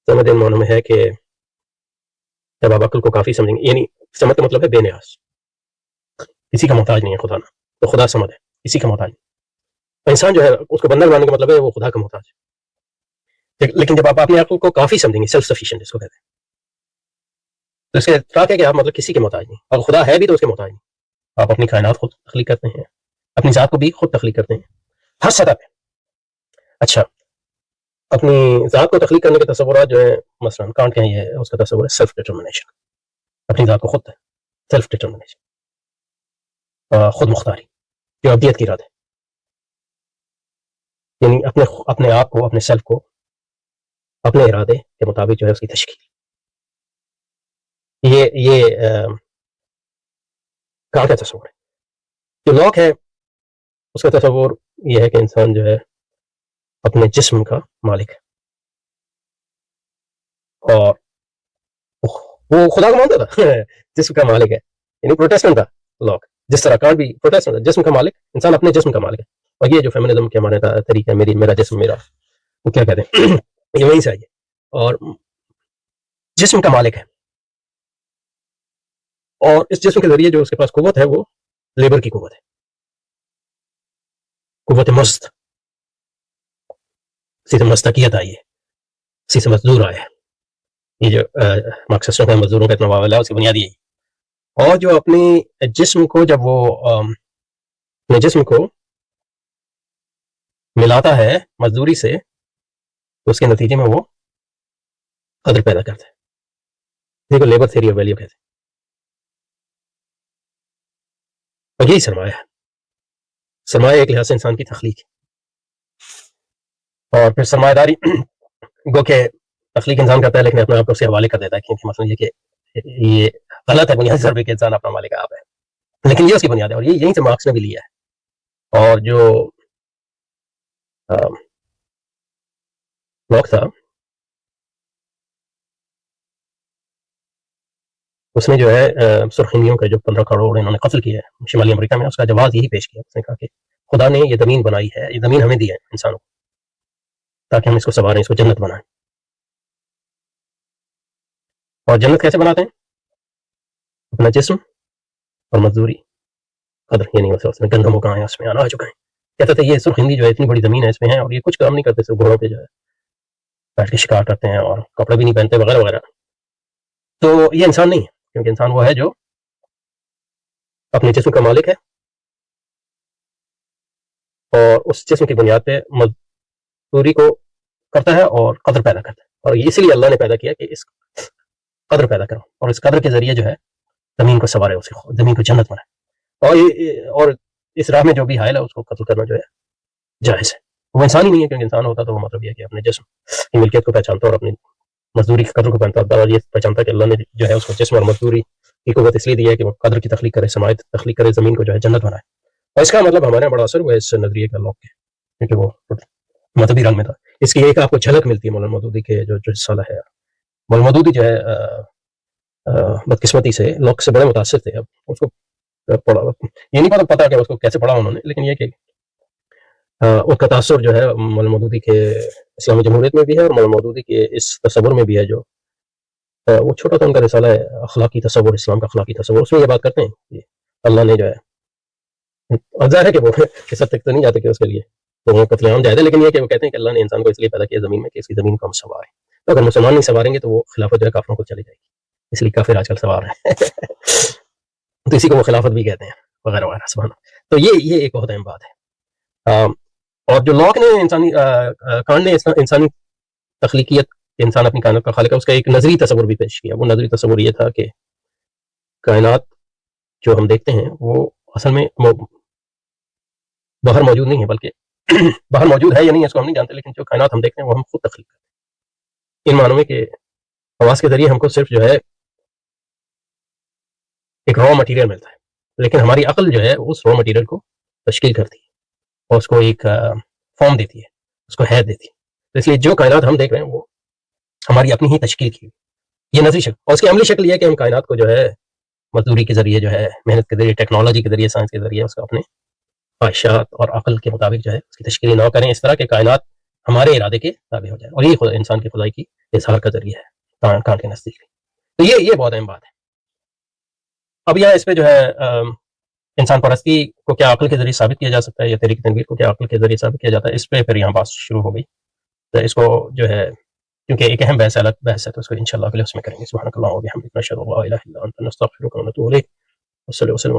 समझ इन मानों में है कि जब आप अक्ल को काफ़ी समझेंगे, यानी समझ का मतलब है बेनियाज, किसी का मोहताज नहीं है खुदा ना, तो खुदा समझ है, किसी का मोहताज नहीं। इंसान जो है उसको बंदा बनाने का मतलब है वो खुदा का मोहताज है। लेकिन जब आप अपने अक्ल को काफ़ी समझेंगे, सेल्फ सफिशिएंट जिसको कहते हैं, तो इसके इतराक है कि आप मतलब किसी के मोहताज नहीं, और खुदा है भी तो उसके मोहताज नहीं। आप अपनी कायनात खुद तख्लीक करते हैं, अपनी ज़ात को भी खुद तख्लीक करते हैं हर सतह पे। अच्छा, अपनी ज़ात को तख्लीक करने के तस्वुरात जो है, मसलन कांट के ये उसका तस्वुर है सेल्फ डिटर्मिनेशन, अपनी ज़ात को खुद है, सेल्फ डिटर्मिनेशन, खुद मुख्तारी, जो अब्दियत की रात है, यानी अपने अपने आप को, अपने सेल्फ को अपने इरादे के मुताबिक जो है उसकी तश्कील। ये कांट का तस्वुर है। जो लॉक है उसका तस्वुर ये है कि इंसान जो है अपने जिस्म का मालिक है, और वो खुदा को मानता था जिस्म का मालिक है, यानी प्रोटेस्टेंट था लॉक। जिस तरह कांट भी प्रोटेस्टेंट था, जिस्म का मालिक, इंसान अपने जिस्म का मालिक है। और ये जो फेमिनिज्म के हमारे तरीका है, मेरा जिस्म मेरा, वो क्या कहते हैं ये वहीं से आई है, और जिस्म का मालिक है, और इस जिस्म के जरिए जो उसके पास कुव्वत है वो लेबर की कुव्वत है, कुव्वत मस्त, सीधे मस्तकियत आई है, सीधे मजदूर आया है। ये जो मार्क्सिस्टों का मजदूरों का इतना वावला है उसकी बुनियादी यही। और जो अपनी जिस्म को जब वो अपने जिस्म को मिलाता है मजदूरी से, तो उसके नतीजे में वो कदर पैदा करता है। इसी को लेबर थ्योरी ऑफ वैल्यू कहते हैं, और यही सरमाया है। सरमाया एक लिहाज से इंसान की तख्लीक है, और फिर सरमायादारी गो के तख्लीक इंसान करता है, लेकिन अपने आप को उसके हवाले कर देता है, क्योंकि मतलब ये कि ये गलत है बुनियादी तौर पे कि इंसान अपना मालिक आप है, लेकिन ये उसकी बुनियाद है, और ये यहीं से मार्क्स ने भी लिया है। और जो लॉक था उसने जो है सुर्खिनियों के जो 15 करोड़ इन्होंने कत्ल किया है शिमाली अमेरिका में, उसका जवाब यही पेश किया। उसने कहा कि खुदा ने ये ज़मीन बनाई है, ये ज़मीन हमें दी है इंसानों को, ताकि हम इसको संवारें, इसको जन्नत बनाएं। और जन्नत कैसे बनाते हैं? अपना जिस्म और मजदूरी कदर, ये नहीं हो सकता उसमें गंदम उगाएं, उसमें अनाज उगाएं। कहते थे ये सुर्ख हिंदी जो है इतनी बड़ी ज़मीन है इसमें है, और ये कुछ काम नहीं करते, सिर्फ घोड़ों पे जो है बैठ के शिकार करते हैं और कपड़े भी नहीं पहनते वगैरह वगैरह। तो ये इंसान नहीं है, क्योंकि इंसान वो है जो अपने जिस्म का मालिक है, और उस जिस्म की बुनियाद पे मजदूरी को करता है और कदर पैदा करता है। और इसीलिए अल्लाह ने पैदा किया कि इस कदर पैदा करो, और इस कदर के जरिए जो है ज़मीन को संवारे, उसे ज़मीन को जन्नत बनाए। और इस राह में जो भी हायल है उसको कत्ल करना जो है जायज़ है। वो इंसान ही नहीं है, क्योंकि इंसान होता तो वो मतलब ये कि अपने जिस्म की मिल्कियत को पहचानता और अपनी मजदूरी की कदर को पहचानता, और ये पहचानता कि अल्लाह ने जो है उसको जिस्म और मजदूरी की कुव्वत इसलिए दी है कि वो कदर की तख्लीक करे, समायत तख्लीक करे, ज़मीन को जो है जन्नत बनाए। और इसका मतलब हमारे यहाँ बड़ा असर हुआ है इस नजरिए का लॉक के, क्योंकि वो मजहबी रंग में था। इसकी एक आपको झलक मिलती है मौलाना मौदूदी के जो रिसाला है। मौलाना मौदूदी जो है बदकिस्मती से लॉक से बड़े मुतासिर थे। अब उसको पढ़ा, ये नहीं पता कि उसको कैसे पढ़ा उन्होंने, लेकिन ये कि उसका तासुर जो है मौलाना मौदूदी के इस्लामी जमहूरियत में भी है, और मौलाना मौदूदी के इस तसव्वुर में भी है। जो वो छोटा सा उनका रिसाला है अखलाकी तसव्वुर, इस्लाम का अखलाकी तसव्वुर, उसमें ये बात करते हैं कि अल्लाह ने जो है, और ज़ाहिर है कि वो इस हद तक तो नहीं जाते कि उसके लिए तो वो कत्लेआम जायज़ है, लेकिन ये कि वो कहते हैं कि अल्लाह ने इंसान को इसलिए पैदा किया ज़मीन में कि इसकी ज़मीन को हम संवारें। तो अगर मुसलमान नहीं संवारेंगे तो वो खिलाफत जो है काफिरों को चली जाएगी, इसलिए काफिर आजकल सवार है तो इसी को वो खिलाफत भी कहते हैं वगैरह वगैरह। सुभान। तो ये एक बहुत अहम बात है। और जो लॉक ने इंसानी कांड ने इंसानी तख्लीकियत, इंसान अपनी कायनात का खालिक है, उसका एक नजरी तस्वुर भी पेश किया। वो नजरी तस्वुर ये था कि कायनात जो हम देखते हैं वो असल में बाहर मौजूद नहीं है, बल्कि बाहर मौजूद है या नहीं है इसको हम नहीं जानते, लेकिन जो कायनात हम देखते हैं वो हम खुद तख्लीक करते हैं। इन मानों में कि आवाज़ के जरिए हमको सिर्फ जो है एक रॉ मटेरियल मिलता है, लेकिन हमारी अक्ल जो है उस रॉ मटेरियल को तश्कील करती है और उसको एक फॉर्म देती है, उसको हैत देती है। तो इसलिए जो कायनात हम देख रहे हैं वो हमारी अपनी ही तश्कील की ये नजरी शक्ल, और उसकी अमली शक्ल ये है कि हम कायनात को जो है मजदूरी के जरिए, जो है मेहनत के जरिए, टेक्नोलॉजी के जरिए, साइंस के जरिए उसको अपने ख्वाहिशात और अक्ल के मुताबिक जो है उसकी तश्कील ना करें। इस तरह के कायनात ہمارے ارادے کے تابع ہو جائے، اور یہ انسان کی خدائی کی اظہار کا ذریعہ ہے کانٹ کے نزدیک. تو یہ بہت اہم بات ہے. اب یہاں اس پہ جو ہے انسان پرستی کو کیا عقل کے ذریعے ثابت کیا جا سکتا ہے، یا تحریک تنویر کو کیا عقل کے ذریعے ثابت کیا جاتا ہے، اس پہ پھر یہاں بات شروع ہو گئی. تو اس کو جو ہے کیونکہ ایک اہم بحث الگ بحث ہے، تو اس کو انشاءاللہ اگلے اس میں کریں گے. سبحانک اللہم و بحمدک، نشہد ان لا الہ الا انت، نستغفرک و نتوب الیک. وصلی وسلم